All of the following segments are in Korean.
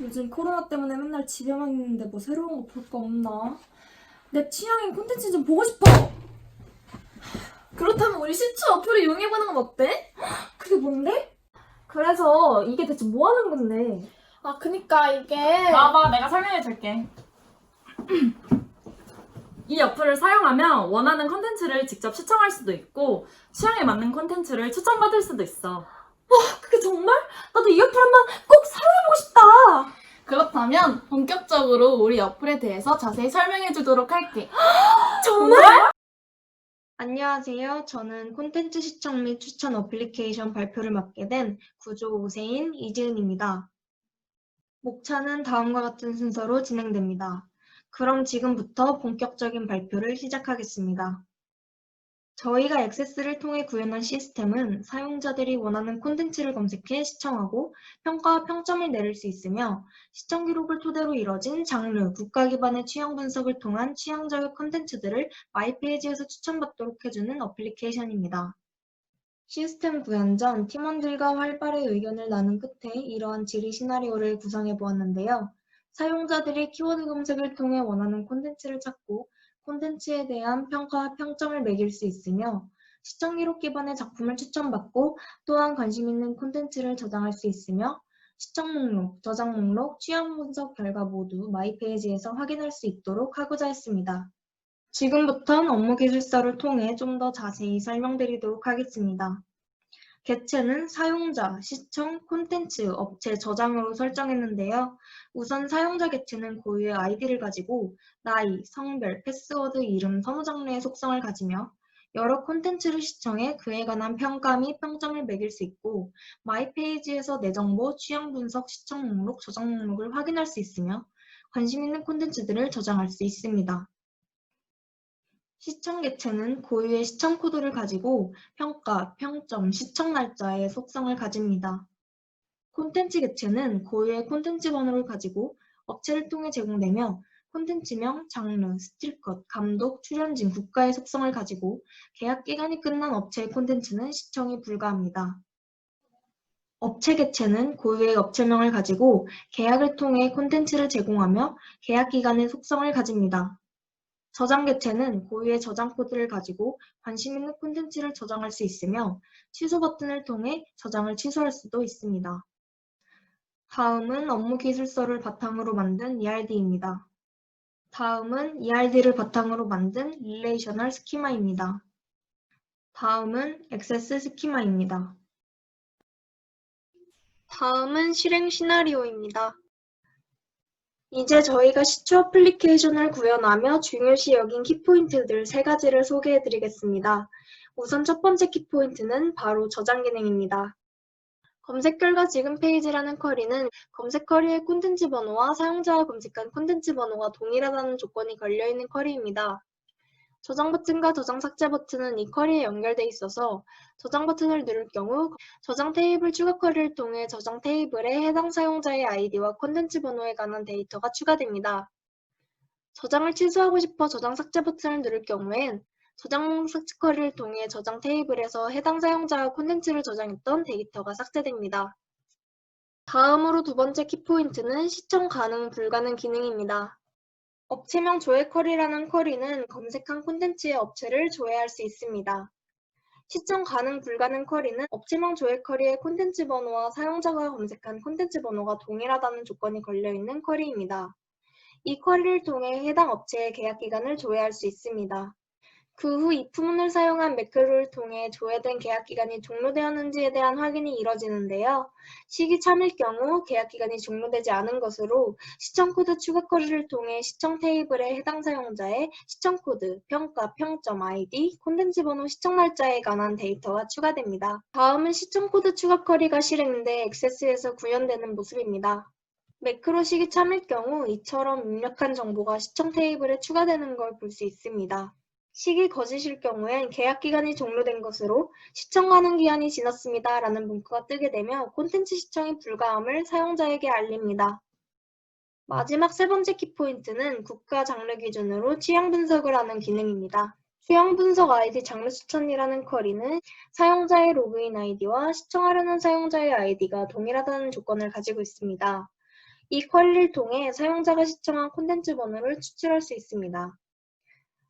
요즘 코로나 때문에 맨날 집에만 있는데 뭐 새로운 거 볼 거 없나? 내 취향인 콘텐츠 좀 보고 싶어! 그렇다면 우리 시추 어플을 이용해보는 건 어때? 그게 뭔데? 그래서 이게 대체 뭐 하는 건데? 그니까 이게 봐봐, 내가 설명해 줄게. 이 어플을 사용하면 원하는 컨텐츠를 직접 시청할 수도 있고 취향에 맞는 컨텐츠를 추천받을 수도 있어. 그게 정말? 나도 이 어플 한번 꼭 사용해보고 싶다! 그렇다면 본격적으로 우리 어플에 대해서 자세히 설명해주도록 할게. 정말? 안녕하세요. 저는 콘텐츠 시청 및 추천 어플리케이션 발표를 맡게 된 구조 5세인 이지은입니다. 목차는 다음과 같은 순서로 진행됩니다. 그럼 지금부터 본격적인 발표를 시작하겠습니다. 저희가 액세스를 통해 구현한 시스템은 사용자들이 원하는 콘텐츠를 검색해 시청하고 평가와 평점을 내릴 수 있으며 시청 기록을 토대로 이뤄진 장르, 국가 기반의 취향 분석을 통한 취향 저격 콘텐츠들을 마이페이지에서 추천받도록 해주는 어플리케이션입니다. 시스템 구현 전 팀원들과 활발히 의견을 나눈 끝에 이러한 질의 시나리오를 구성해 보았는데요. 사용자들이 키워드 검색을 통해 원하는 콘텐츠를 찾고 콘텐츠에 대한 평가와 평점을 매길 수 있으며 시청 기록 기반의 작품을 추천받고 또한 관심 있는 콘텐츠를 저장할 수 있으며 시청 목록, 저장 목록, 취향 분석 결과 모두 마이페이지에서 확인할 수 있도록 하고자 했습니다. 지금부터는 업무 기술서를 통해 좀 더 자세히 설명드리도록 하겠습니다. 개체는 사용자, 시청, 콘텐츠, 업체, 저장으로 설정했는데요. 우선 사용자 개체는 고유의 아이디를 가지고 나이, 성별, 패스워드, 이름, 선호 장르의 속성을 가지며 여러 콘텐츠를 시청해 그에 관한 평가 및 평점을 매길 수 있고 마이페이지에서 내 정보, 취향 분석, 시청 목록, 저장 목록을 확인할 수 있으며 관심 있는 콘텐츠들을 저장할 수 있습니다. 시청 개체는 고유의 시청 코드를 가지고 평가, 평점, 시청 날짜의 속성을 가집니다. 콘텐츠 개체는 고유의 콘텐츠 번호를 가지고 업체를 통해 제공되며 콘텐츠명, 장르, 스틸컷, 감독, 출연진, 국가의 속성을 가지고 계약 기간이 끝난 업체의 콘텐츠는 시청이 불가합니다. 업체 개체는 고유의 업체명을 가지고 계약을 통해 콘텐츠를 제공하며 계약 기간의 속성을 가집니다. 저장 개체는 고유의 저장 코드를 가지고 관심 있는 콘텐츠를 저장할 수 있으며 취소 버튼을 통해 저장을 취소할 수도 있습니다. 다음은 업무 기술서를 바탕으로 만든 ERD입니다. 다음은 ERD를 바탕으로 만든 릴레이셔널 스키마입니다. 다음은 액세스 스키마입니다. 다음은 실행 시나리오입니다. 이제 저희가 시추 어플리케이션을 구현하며 중요시 여긴 키포인트들 3가지를 소개해드리겠습니다. 우선 첫 번째 키포인트는 바로 저장 기능입니다. 검색 결과 지금 페이지라는 쿼리는 검색 쿼리의 콘텐츠 번호와 사용자가 검색한 콘텐츠 번호가 동일하다는 조건이 걸려있는 쿼리입니다. 저장 버튼과 저장 삭제 버튼은 이 쿼리에 연결돼 있어서 저장 버튼을 누를 경우 저장 테이블 추가 쿼리를 통해 저장 테이블에 해당 사용자의 아이디와 콘텐츠 번호에 관한 데이터가 추가됩니다. 저장을 취소하고 싶어 저장 삭제 버튼을 누를 경우엔 저장 삭제 쿼리를 통해 저장 테이블에서 해당 사용자가 콘텐츠를 저장했던 데이터가 삭제됩니다. 다음으로 두 번째 키포인트는 시청 가능 불가능 기능입니다. 업체명 조회 쿼리라는 쿼리는 검색한 콘텐츠의 업체를 조회할 수 있습니다. 시청 가능 불가능 쿼리는 업체명 조회 쿼리의 콘텐츠 번호와 사용자가 검색한 콘텐츠 번호가 동일하다는 조건이 걸려있는 쿼리입니다. 이 쿼리를 통해 해당 업체의 계약 기간을 조회할 수 있습니다. 그 후 이 부문을 사용한 매크로를 통해 조회된 계약 기간이 종료되었는지에 대한 확인이 이뤄지는데요. 시기 참일 경우 계약 기간이 종료되지 않은 것으로 시청 코드 추가 쿼리를 통해 시청 테이블에 해당 사용자의 시청 코드, 평가, 평점, 아이디, 콘텐츠 번호, 시청 날짜에 관한 데이터가 추가됩니다. 다음은 시청 코드 추가 쿼리가 실행돼 액세스에서 구현되는 모습입니다. 매크로 시기 참일 경우 이처럼 입력한 정보가 시청 테이블에 추가되는 걸 볼 수 있습니다. 시기 거짓일 경우엔 계약 기간이 종료된 것으로 시청 가능 기한이 지났습니다 라는 문구가 뜨게 되며 콘텐츠 시청이 불가함을 사용자에게 알립니다. 마지막 세 번째 키포인트는 국가 장르 기준으로 취향 분석을 하는 기능입니다. 취향 분석 아이디 장르 추천이라는 쿼리는 사용자의 로그인 아이디와 시청하려는 사용자의 아이디가 동일하다는 조건을 가지고 있습니다. 이 쿼리를 통해 사용자가 시청한 콘텐츠 번호를 추출할 수 있습니다.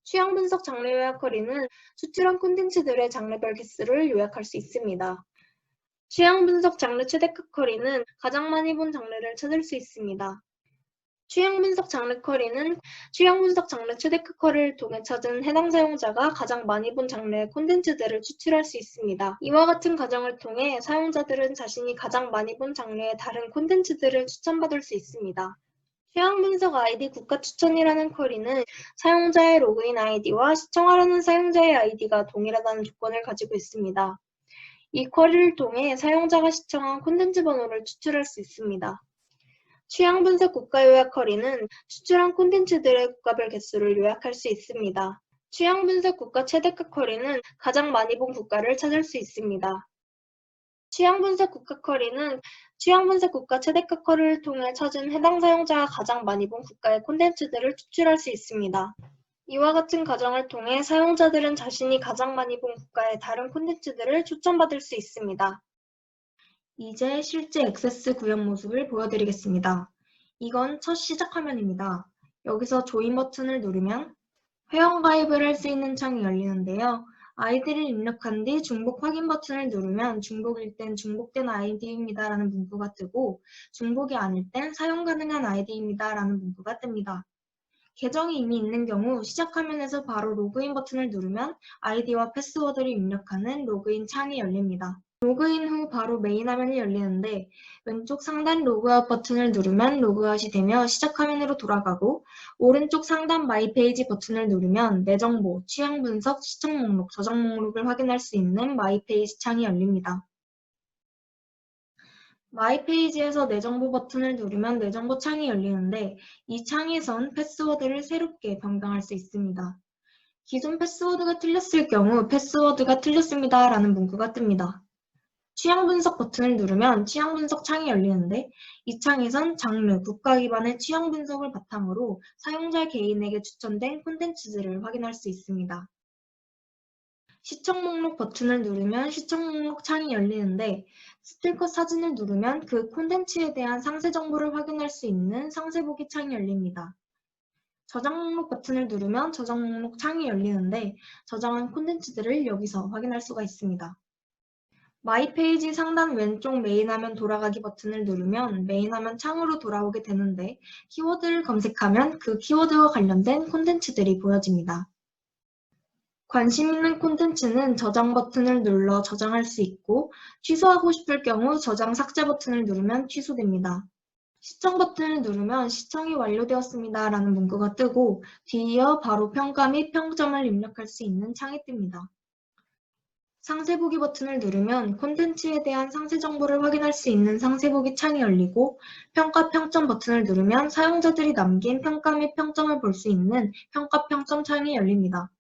취향 분석 장르 요약 쿼리는 추출한 콘텐츠들의 장르별 개수를 요약할 수 있습니다. 취향 분석 장르 최대값 쿼리는 가장 많이 본 장르를 찾을 수 있습니다. 취향 분석 장르 쿼리는 취향 분석 장르 최대값 쿼리를 통해 찾은 해당 사용자가 가장 많이 본 장르의 콘텐츠들을 추출할 수 있습니다. 이와 같은 과정을 통해 사용자들은 자신이 가장 많이 본 장르의 다른 콘텐츠들을 추천받을 수 있습니다. 취향 분석 아이디 국가 추천이라는 쿼리는 사용자의 로그인 아이디와 시청하려는 사용자의 아이디가 동일하다는 조건을 가지고 있습니다. 이 쿼리를 통해 사용자가 시청한 콘텐츠 번호를 추출할 수 있습니다. 취향 분석 국가 요약 쿼리는 추출한 콘텐츠들의 국가별 개수를 요약할 수 있습니다. 취향 분석 국가 최대값 쿼리는 가장 많이 본 국가를 찾을 수 있습니다. 취향 분석 국가 쿼리는 취향 분석 국가 최대값 쿼리를 통해 찾은 해당 사용자가 가장 많이 본 국가의 콘텐츠들을 추출할 수 있습니다. 이와 같은 과정을 통해 사용자들은 자신이 가장 많이 본 국가의 다른 콘텐츠들을 추천받을 수 있습니다. 이제 실제 액세스 구현 모습을 보여드리겠습니다. 이건 첫 시작 화면입니다. 여기서 조인 버튼을 누르면 회원가입을 할 수 있는 창이 열리는데요. 아이디를 입력한 뒤 중복 확인 버튼을 누르면 중복일 땐 중복된 아이디입니다 라는 문구가 뜨고 중복이 아닐 땐 사용 가능한 아이디입니다 라는 문구가 뜹니다. 계정이 이미 있는 경우 시작 화면에서 바로 로그인 버튼을 누르면 아이디와 패스워드를 입력하는 로그인 창이 열립니다. 로그인 후 바로 메인 화면이 열리는데 왼쪽 상단 로그아웃 버튼을 누르면 로그아웃이 되며 시작 화면으로 돌아가고 오른쪽 상단 마이 페이지 버튼을 누르면 내 정보, 취향 분석, 시청 목록, 저장 목록을 확인할 수 있는 마이 페이지 창이 열립니다. 마이 페이지에서 내 정보 버튼을 누르면 내 정보 창이 열리는데 이 창에선 패스워드를 새롭게 변경할 수 있습니다. 기존 패스워드가 틀렸을 경우 패스워드가 틀렸습니다 라는 문구가 뜹니다. 취향 분석 버튼을 누르면 취향 분석 창이 열리는데 이 창에선 장르, 국가 기반의 취향 분석을 바탕으로 사용자 개인에게 추천된 콘텐츠들을 확인할 수 있습니다. 시청 목록 버튼을 누르면 시청 목록 창이 열리는데 스틸컷 사진을 누르면 그 콘텐츠에 대한 상세 정보를 확인할 수 있는 상세 보기 창이 열립니다. 저장 목록 버튼을 누르면 저장 목록 창이 열리는데 저장한 콘텐츠들을 여기서 확인할 수가 있습니다. 마이 페이지 상단 왼쪽 메인 화면 돌아가기 버튼을 누르면 메인 화면 창으로 돌아오게 되는데 키워드를 검색하면 그 키워드와 관련된 콘텐츠들이 보여집니다. 관심 있는 콘텐츠는 저장 버튼을 눌러 저장할 수 있고 취소하고 싶을 경우 저장 삭제 버튼을 누르면 취소됩니다. 시청 버튼을 누르면 시청이 완료되었습니다 라는 문구가 뜨고 뒤이어 바로 평가 및 평점을 입력할 수 있는 창이 뜹니다. 상세 보기 버튼을 누르면 콘텐츠에 대한 상세 정보를 확인할 수 있는 상세 보기 창이 열리고 평가 평점 버튼을 누르면 사용자들이 남긴 평가 및 평점을 볼 수 있는 평가 평점 창이 열립니다.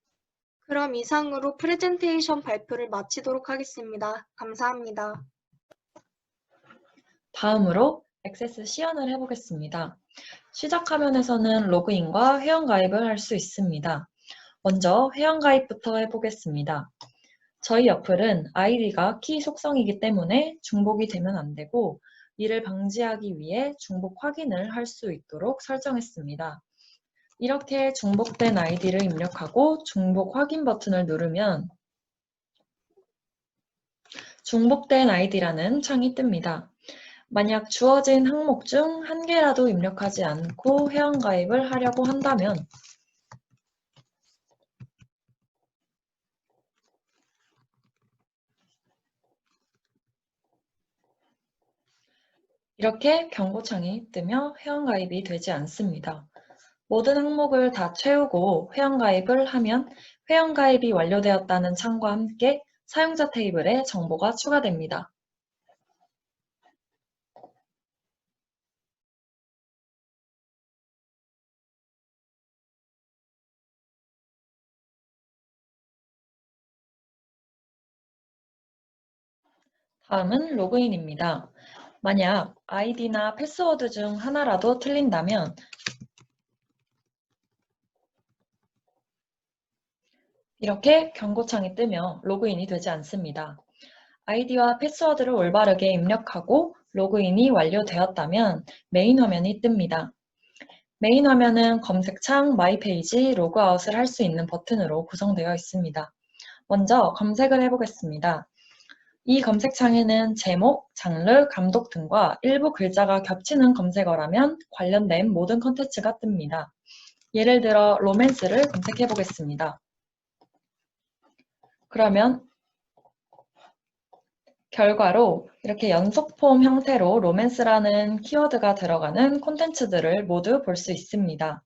그럼 이상으로 프레젠테이션 발표를 마치도록 하겠습니다. 감사합니다. 다음으로 액세스 시연을 해보겠습니다. 시작 화면에서는 로그인과 회원가입을 할 수 있습니다. 먼저 회원가입부터 해보겠습니다. 저희 어플은 아이디가 키 속성이기 때문에 중복이 되면 안 되고 이를 방지하기 위해 중복 확인을 할 수 있도록 설정했습니다. 이렇게 중복된 아이디를 입력하고 중복 확인 버튼을 누르면 중복된 아이디라는 창이 뜹니다. 만약 주어진 항목 중 한 개라도 입력하지 않고 회원가입을 하려고 한다면 이렇게 경고창이 뜨며 회원가입이 되지 않습니다. 모든 항목을 다 채우고 회원가입을 하면 회원가입이 완료되었다는 창과 함께 사용자 테이블에 정보가 추가됩니다. 다음은 로그인입니다. 만약 아이디나 패스워드 중 하나라도 틀린다면 이렇게 경고창이 뜨며 로그인이 되지 않습니다. 아이디와 패스워드를 올바르게 입력하고 로그인이 완료되었다면 메인 화면이 뜹니다. 메인 화면은 검색창 마이 페이지 로그아웃을 할 수 있는 버튼으로 구성되어 있습니다. 먼저 검색을 해보겠습니다. 이 검색창에는 제목, 장르, 감독 등과 일부 글자가 겹치는 검색어라면 관련된 모든 컨텐츠가 뜹니다. 예를 들어 로맨스를 검색해 보겠습니다. 그러면 결과로 이렇게 연속폼 형태로 로맨스라는 키워드가 들어가는 콘텐츠들을 모두 볼 수 있습니다.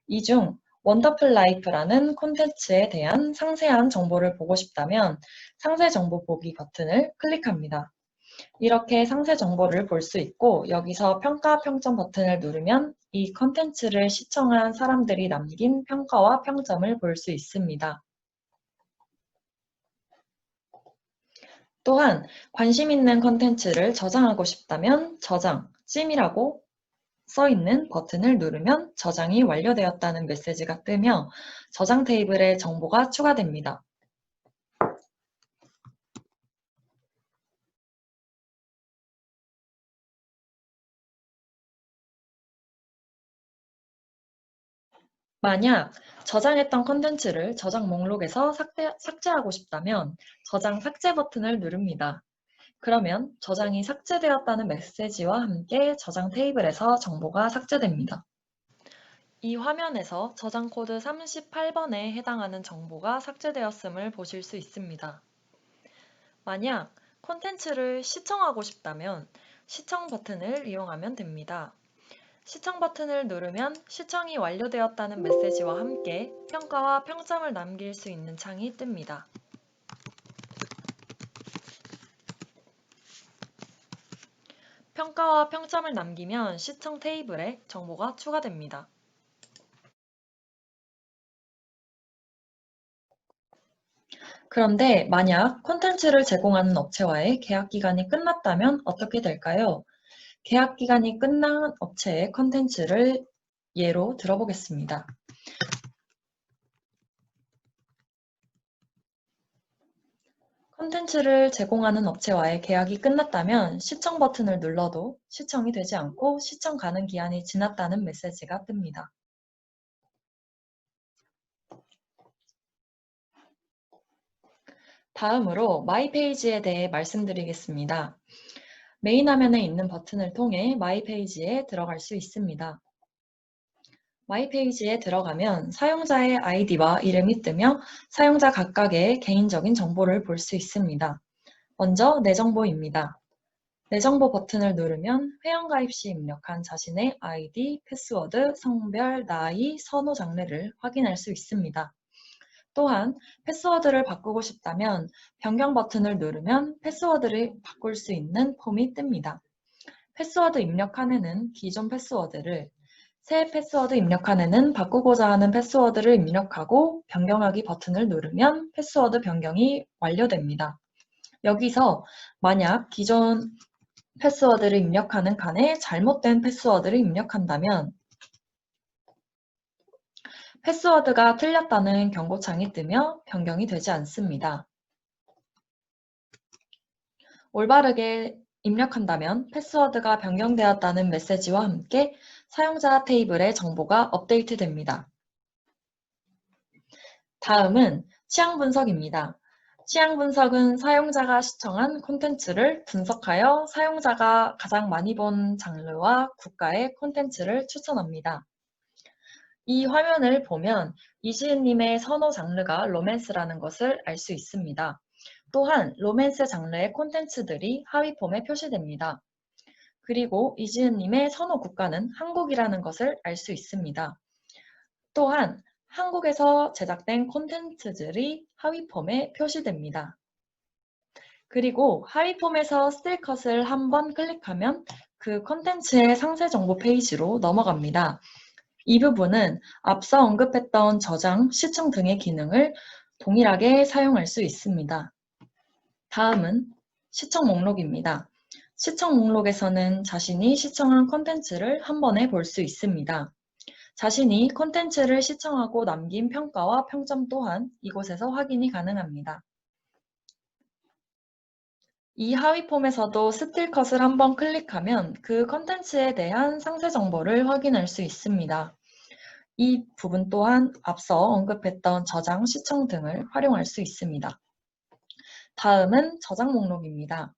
이 중 원더풀 라이프라는 콘텐츠에 대한 상세한 정보를 보고 싶다면 상세 정보 보기 버튼을 클릭합니다. 이렇게 상세 정보를 볼 수 있고 여기서 평가 평점 버튼을 누르면 이 콘텐츠를 시청한 사람들이 남긴 평가와 평점을 볼 수 있습니다. 또한 관심 있는 콘텐츠를 저장하고 싶다면 저장, 찜이라고 써있는 버튼을 누르면 저장이 완료되었다는 메시지가 뜨며 저장 테이블에 정보가 추가됩니다. 만약 저장했던 콘텐츠를 저장 목록에서 삭제하고 싶다면 저장 삭제 버튼을 누릅니다. 그러면 저장이 삭제되었다는 메시지와 함께 저장 테이블에서 정보가 삭제됩니다. 이 화면에서 저장 코드 38번에 해당하는 정보가 삭제되었음을 보실 수 있습니다. 만약 콘텐츠를 시청하고 싶다면 시청 버튼을 이용하면 됩니다. 시청 버튼을 누르면 시청이 완료되었다는 메시지와 함께 평가와 평점을 남길 수 있는 창이 뜹니다. 평가와 평점을 남기면 시청 테이블에 정보가 추가됩니다. 그런데 만약 콘텐츠를 제공하는 업체와의 계약 기간이 끝났다면 어떻게 될까요? 계약 기간이 끝난 업체의 콘텐츠를 예로 들어보겠습니다. 콘텐츠를 제공하는 업체와의 계약이 끝났다면 시청 버튼을 눌러도 시청이 되지 않고 시청 가능 기한이 지났다는 메시지가 뜹니다. 다음으로 마이 페이지에 대해 말씀드리겠습니다. 메인 화면에 있는 버튼을 통해 마이 페이지에 들어갈 수 있습니다. 마이 페이지에 들어가면 사용자의 아이디와 이름이 뜨며 사용자 각각의 개인적인 정보를 볼 수 있습니다. 먼저 내 정보입니다. 내 정보 버튼을 누르면 회원가입 시 입력한 자신의 아이디, 패스워드, 성별, 나이, 선호 장르를 확인할 수 있습니다. 또한 패스워드를 바꾸고 싶다면 변경 버튼을 누르면 패스워드를 바꿀 수 있는 폼이 뜹니다. 패스워드 입력칸에는 기존 패스워드를, 새 패스워드 입력칸에는 바꾸고자 하는 패스워드를 입력하고 변경하기 버튼을 누르면 패스워드 변경이 완료됩니다. 여기서 만약 기존 패스워드를 입력하는 칸에 잘못된 패스워드를 입력한다면 패스워드가 틀렸다는 경고창이 뜨며 변경이 되지 않습니다. 올바르게 입력한다면 패스워드가 변경되었다는 메시지와 함께 사용자 테이블의 정보가 업데이트됩니다. 다음은 취향 분석입니다. 취향 분석은 사용자가 시청한 콘텐츠를 분석하여 사용자가 가장 많이 본 장르와 국가의 콘텐츠를 추천합니다. 이 화면을 보면 이지은님의 선호 장르가 로맨스라는 것을 알 수 있습니다. 또한 로맨스 장르의 콘텐츠들이 하위 폼에 표시됩니다. 그리고 이지은님의 선호 국가는 한국이라는 것을 알 수 있습니다. 또한 한국에서 제작된 콘텐츠들이 하위 폼에 표시됩니다. 그리고 하위 폼에서 스틸컷을 한번 클릭하면 그 콘텐츠의 상세 정보 페이지로 넘어갑니다. 이 부분은 앞서 언급했던 저장, 시청 등의 기능을 동일하게 사용할 수 있습니다. 다음은 시청 목록입니다. 시청 목록에서는 자신이 시청한 콘텐츠를 한 번에 볼 수 있습니다. 자신이 콘텐츠를 시청하고 남긴 평가와 평점 또한 이곳에서 확인이 가능합니다. 이 하위 폼에서도 스틸컷을 한번 클릭하면 그 컨텐츠에 대한 상세 정보를 확인할 수 있습니다. 이 부분 또한 앞서 언급했던 저장, 시청 등을 활용할 수 있습니다. 다음은 저장 목록입니다.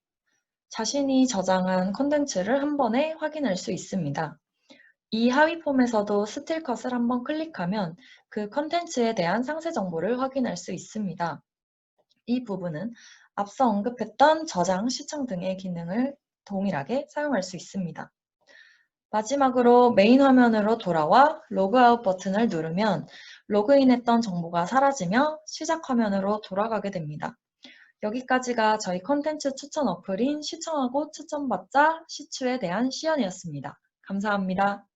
자신이 저장한 컨텐츠를 한 번에 확인할 수 있습니다. 이 하위 폼에서도 스틸컷을 한번 클릭하면 그 컨텐츠에 대한 상세 정보를 확인할 수 있습니다. 이 부분은 앞서 언급했던 저장, 시청 등의 기능을 동일하게 사용할 수 있습니다. 마지막으로 메인 화면으로 돌아와 로그아웃 버튼을 누르면 로그인했던 정보가 사라지며 시작 화면으로 돌아가게 됩니다. 여기까지가 저희 컨텐츠 추천 어플인 시청하고 추천받자 시추에 대한 시연이었습니다. 감사합니다.